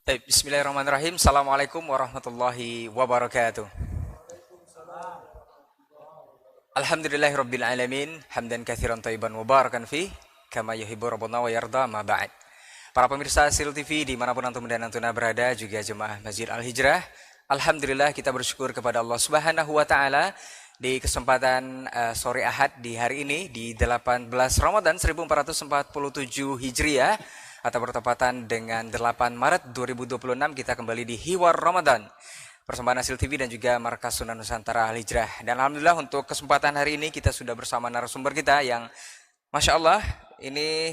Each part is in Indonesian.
Baik, bismillahirrahmanirrahim. Assalamualaikum warahmatullahi wabarakatuh. Alhamdulillahirabbil alamin, hamdan katsiran thayyiban mubarakan fi, kama yuhibbu rabbuna wa yarda, ma ba'd. Para pemirsa Sil TV dimanapun antum dan antuna berada, juga jemaah Masjid Al-Hijrah, alhamdulillah kita bersyukur kepada Allah Subhanahu wa taala di kesempatan sore Ahad di hari ini di 18 Ramadan 1447 Hijriah atau bertepatan dengan 8 Maret 2026 kita kembali di Hiwar Ramadan persembahan Hasil TV dan juga Markas Sunan Nusantara Al-Hijrah. Dan alhamdulillah untuk kesempatan hari ini kita sudah bersama narasumber kita yang Masya Allah ini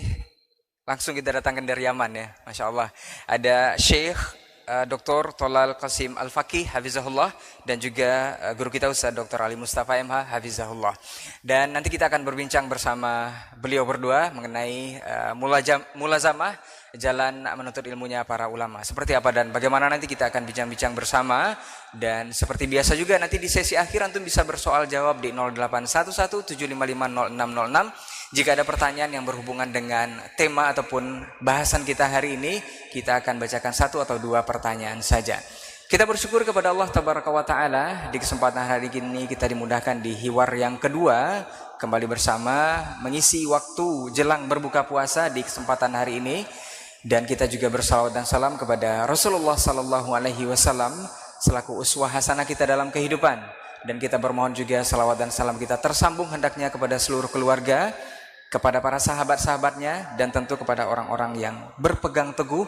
langsung kita datangkan dari Yaman ya. Masya Allah ada Syekh Dr. Tolal Qasim Al-Faqih Hafizahullah dan juga guru kita Ustaz Dr. Ali Mustafa MH Hafizahullah. Dan nanti kita akan berbincang bersama beliau berdua mengenai mulazamah jalan menuntut ilmunya para ulama. Seperti apa dan bagaimana nanti kita akan bincang-bincang bersama. Dan seperti biasa juga nanti di sesi akhir antum bisa bersoal jawab di 081175500606. Jika ada pertanyaan yang berhubungan dengan tema ataupun bahasan kita hari ini, kita akan bacakan satu atau dua pertanyaan saja. Kita bersyukur kepada Allah Tabaraka wa Ta'ala di kesempatan hari ini kita dimudahkan di hiwar yang kedua kembali bersama mengisi waktu jelang berbuka puasa di kesempatan hari ini. Dan kita juga bersalawat dan salam kepada Rasulullah Sallallahu Alaihi Wasallam selaku uswah hasanah kita dalam kehidupan. Dan kita bermohon juga salawat dan salam kita tersambung hendaknya kepada seluruh keluarga, kepada para sahabat-sahabatnya, dan tentu kepada orang-orang yang berpegang teguh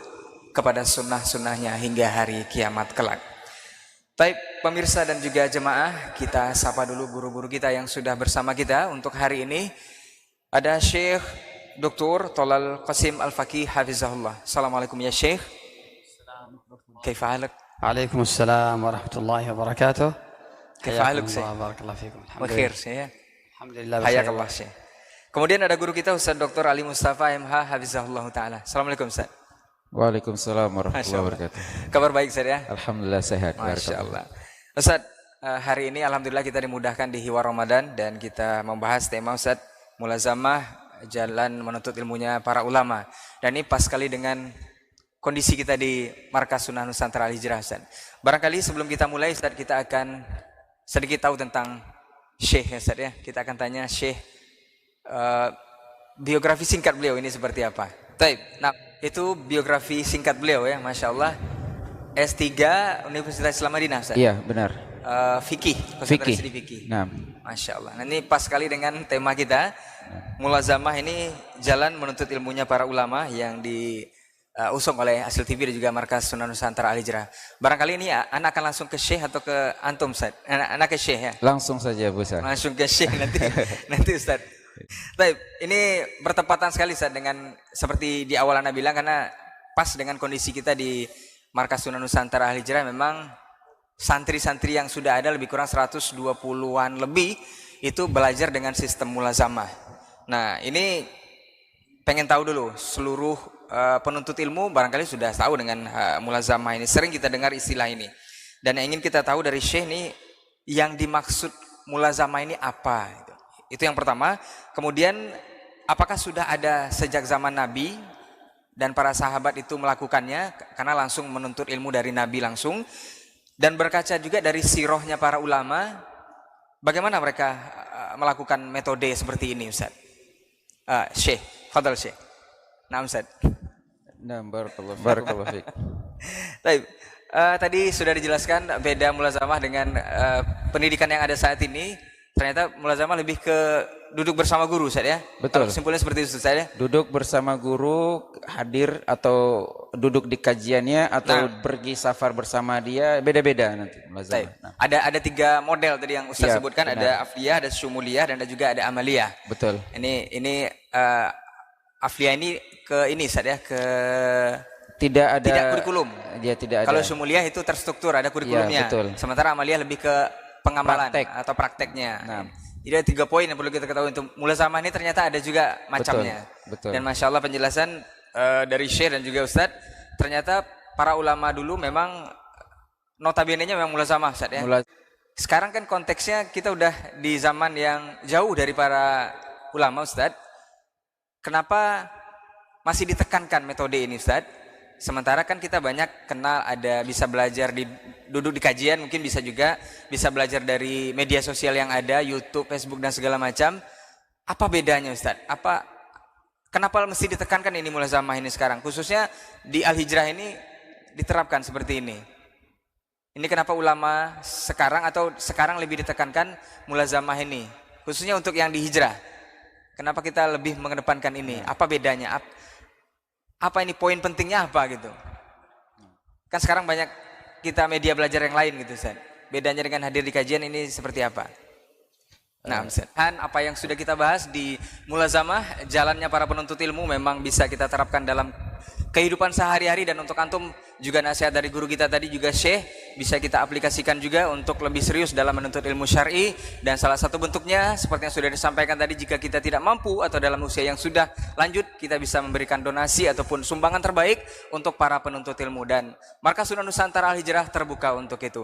kepada sunnah-sunnahnya hingga hari kiamat kelak. Baik pemirsa dan juga jemaah, kita sapa dulu guru-guru kita yang sudah bersama kita untuk hari ini. Ada Syekh Dr. Tolal Qasim Al-Faqih Hafizahullah. Assalamualaikum ya Syekh. Kaifa halak? Waalaikumsalam warahmatullahi wabarakatuh. Kaifa haluk Syekh? Barakallahu fikum. Khair Syekh. Alhamdulillah. Hayakallah Syekh. Kemudian ada guru kita Ustaz Dr. Ali Mustafa MH Hafizahullah Ta'ala. Assalamualaikum Ustaz. Waalaikumsalam warahmatullahi wabarakatuh. Kabar baik Ustaz ya? Alhamdulillah sehat. Masya Allah. Ustaz, hari ini alhamdulillah kita dimudahkan di Hiwar Ramadan dan kita membahas tema Ustaz mulazamah jalan menuntut ilmunya para ulama. Dan ini pas sekali dengan kondisi kita di Markas Sunan Nusantara Al-Hijrah Ustaz. Barangkali sebelum kita mulai Ustaz kita akan sedikit tahu tentang Syekh ya Ustaz ya. Kita akan tanya Syekh biografi singkat beliau ini seperti apa. Baik, nah itu biografi singkat beliau ya, Masya Allah. S3 Universitas Islam Madinah Ustaz. Iya benar. Fikih, konsentrasi di fikih. Nah, Masya Allah. Nah, ini pas sekali dengan tema kita. Mulazamah ini jalan menuntut ilmunya para ulama yang diusung oleh Hasil TV dan juga Markas Sunan Nusantara Al-Hijrah. Barangkali ini anak akan langsung ke Syekh atau ke antum Ustaz? Anak ke Syekh ya? langsung saja Bu Ustaz. Langsung ke Syekh nanti Ustaz. Baik, ini bertepatan sekali Ustaz dengan seperti di awal Anda bilang karena pas dengan kondisi kita di Markas Sunan Nusantara Al-Hijrah memang santri-santri yang sudah ada lebih kurang 120-an lebih itu belajar dengan sistem mulazamah. Nah, ini pengen tahu dulu seluruh penuntut ilmu barangkali sudah tahu dengan mulazamah ini. Sering kita dengar istilah ini. Dan yang ingin kita tahu dari Syekh ini yang dimaksud mulazamah ini apa? Itu yang pertama. Kemudian apakah sudah ada sejak zaman Nabi dan para sahabat itu melakukannya karena langsung menuntut ilmu dari Nabi langsung, dan berkaca juga dari sirahnya para ulama bagaimana mereka melakukan metode seperti ini Ustaz. Syekh, fadal Syekh. Nah Ustaz. Nah, barakallahu fiik. Baik. Tadi sudah dijelaskan beda mulazamah dengan pendidikan yang ada saat ini. Ternyata mulazamah lebih ke duduk bersama guru Ustaz ya? Betul. Kesimpulannya seperti itu Ustaz ya? Duduk bersama guru, hadir atau duduk di kajiannya atau pergi safar bersama dia, beda-beda nanti mulazamah. Nah. Ada 3 model tadi yang Ustaz Ya, sebutkan, benar. ada afliyah, ada syumuliyah, dan ada juga ada amaliyah. Betul. Ini afliyah ini ke ini Ustaz ya, ke Tidak ada tidak kurikulum. Ya, tidak ada. Kalau syumuliyah itu terstruktur, ada kurikulumnya. Ya, betul. Sementara amaliyah lebih ke pengamalan atau prakteknya. Nah. Jadi ada 3 poin yang perlu kita ketahui untuk mulazamah ini ternyata ada juga macamnya. Betul. Dan Masya Allah penjelasan dari Syekh dan juga Ustadz, ternyata para ulama dulu memang notabene-nya memang mulazamah Ustadz ya. Sekarang kan konteksnya kita udah di zaman yang jauh dari para ulama Ustadz. Kenapa masih ditekankan metode ini Ustadz? Sementara kan kita banyak kenal, ada bisa belajar duduk di kajian, mungkin bisa juga bisa belajar dari media sosial yang ada, YouTube, Facebook dan segala macam. Apa bedanya Ustaz? Kenapa mesti ditekankan ini mulazamah ini sekarang? Khususnya di Al-Hijrah ini diterapkan seperti ini. Ini kenapa ulama sekarang atau sekarang lebih ditekankan mulazamah ini? Khususnya untuk yang di hijrah. Kenapa kita lebih mengedepankan ini? Apa bedanya? Apa ini poin pentingnya apa gitu? Kan sekarang banyak kita media belajar yang lain gitu Ustaz. Bedanya dengan hadir di kajian ini seperti apa? Nah, Ustaz, apa yang sudah kita bahas di mulazamah, jalannya para penuntut ilmu memang bisa kita terapkan dalam kehidupan sehari-hari, dan untuk antum juga nasihat dari guru kita tadi juga Syekh bisa kita aplikasikan juga untuk lebih serius dalam menuntut ilmu syar'i. Dan salah satu bentuknya seperti yang sudah disampaikan tadi, jika kita tidak mampu atau dalam usia yang sudah lanjut, kita bisa memberikan donasi ataupun sumbangan terbaik untuk para penuntut ilmu, dan Markas Sunnah Nusantara Al-Hijrah terbuka untuk itu.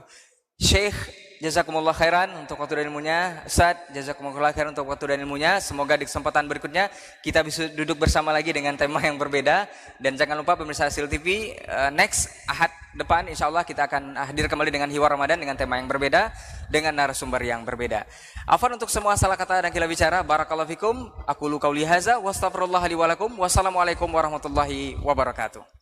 Syekh, jazakumullah khairan untuk waktu dan ilmunya. Ustaz, jazakumullah khairan untuk waktu dan ilmunya. Semoga di kesempatan berikutnya kita bisa duduk bersama lagi dengan tema yang berbeda. Dan jangan lupa pemirsa Sil TV, next Ahad depan insya Allah kita akan hadir kembali dengan Hiwar Ramadan dengan tema yang berbeda, dengan narasumber yang berbeda. Afwan untuk semua salah kata dan khilaf bicara. Barakallahu fikum. Aqulu qauli hadza wa astaghfirullah li wa lakum. Wassalamualaikum warahmatullahi wabarakatuh.